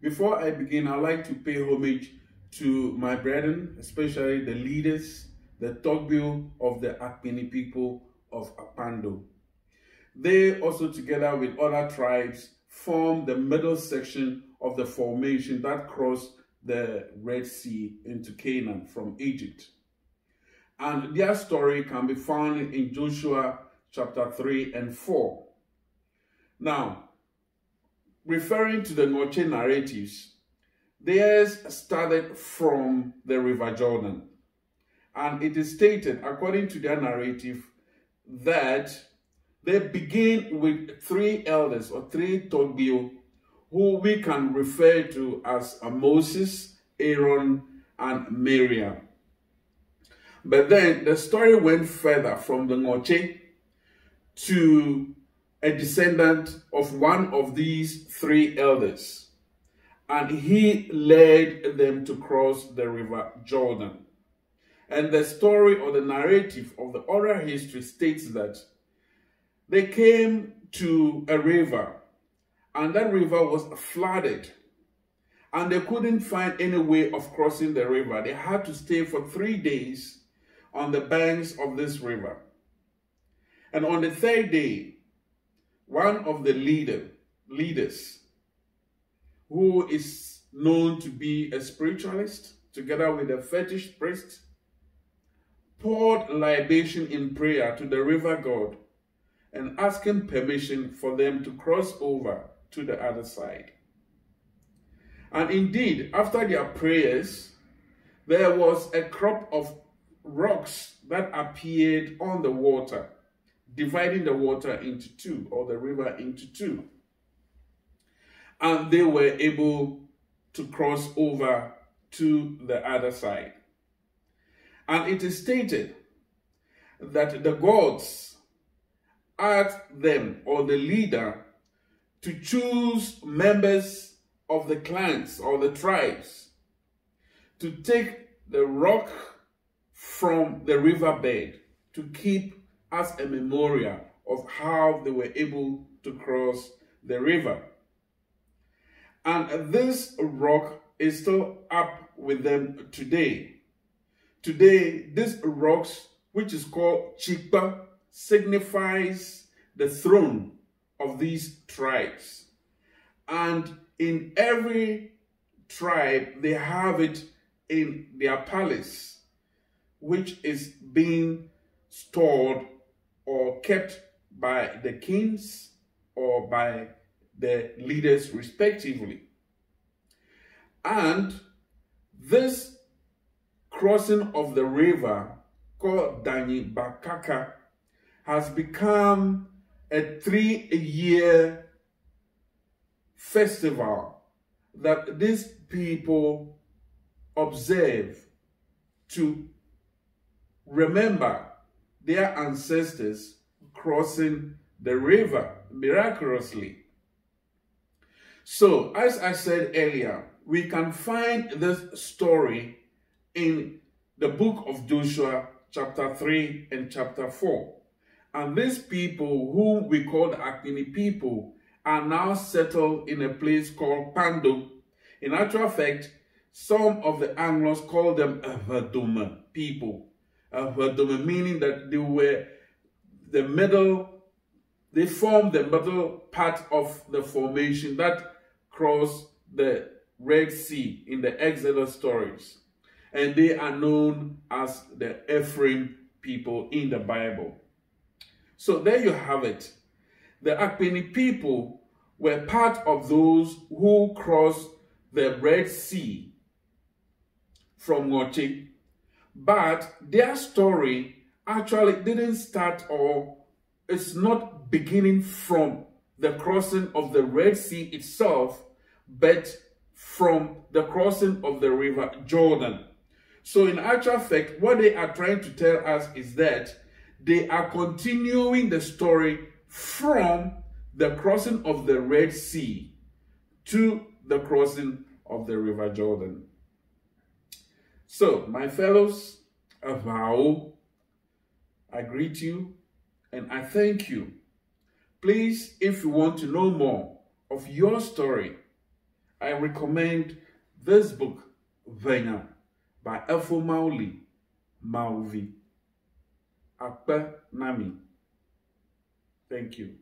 Before I begin, I'd like to pay homage to my brethren, especially the leaders, the Togbil of the Akpini people of Apando. They also, together with other tribes, form the middle section of the formation that crossed the Red Sea into Canaan from Egypt. And their story can be found in Joshua chapter 3 and 4. Now, referring to the Notsi narratives, theirs started from the River Jordan. And it is stated, according to their narrative, that they begin with three elders or three Togbil, who we can refer to as Moses, Aaron, and Miriam. But then the story went further from the Notsi to a descendant of one of these three elders, and he led them to cross the River Jordan. And the story or the narrative of the oral history states that they came to a river, and that river was flooded, and they couldn't find any way of crossing the river. They had to stay for 3 days on the banks of this river. And on the third day, one of the leaders, who is known to be a spiritualist, together with a fetish priest, poured libation in prayer to the river god and asking permission for them to cross over to the other side. And indeed, after their prayers, there was a crop of rocks that appeared on the water, dividing the water into two, or the river into two. And they were able to cross over to the other side. And it is stated that the gods asked them, or the leader, to choose members of the clans or the tribes to take the rock from the riverbed to keep as a memorial of how they were able to cross the river. And this rock is still up with them today. Today, this rock, which is called Chikpa, signifies the throne of these tribes. And in every tribe, they have it in their palace, which is being stored or kept by the kings or by the leaders respectively. And this crossing of the river, called Danyi Bakaka, has become a 3-year festival that these people observe to remember their ancestors crossing the river miraculously. So, as I said earlier, we can find this story in the book of Joshua, chapter 3 and chapter 4. And these people, whom we call the Akpini people, are now settled in a place called Pando. In actual fact, some of the Anglos call them ERVERH people. ERVERH meaning that they were the middle, they formed the middle part of the formation that crossed the Red Sea in the Exodus stories. And they are known as the Ephraim people in the Bible. So there you have it. The Akpini people were part of those who crossed the Red Sea from Notsi, but their story actually didn't start, or it's not beginning from the crossing of the Red Sea itself, but from the crossing of the River Jordan. So in actual fact, what they are trying to tell us is that they are continuing the story from the crossing of the Red Sea to the crossing of the River Jordan. So, my fellows, ERVERH, I greet you and I thank you. Please, if you want to know more of your story, I recommend this book, ERVERH, by Ephraim Akpini. Thank you.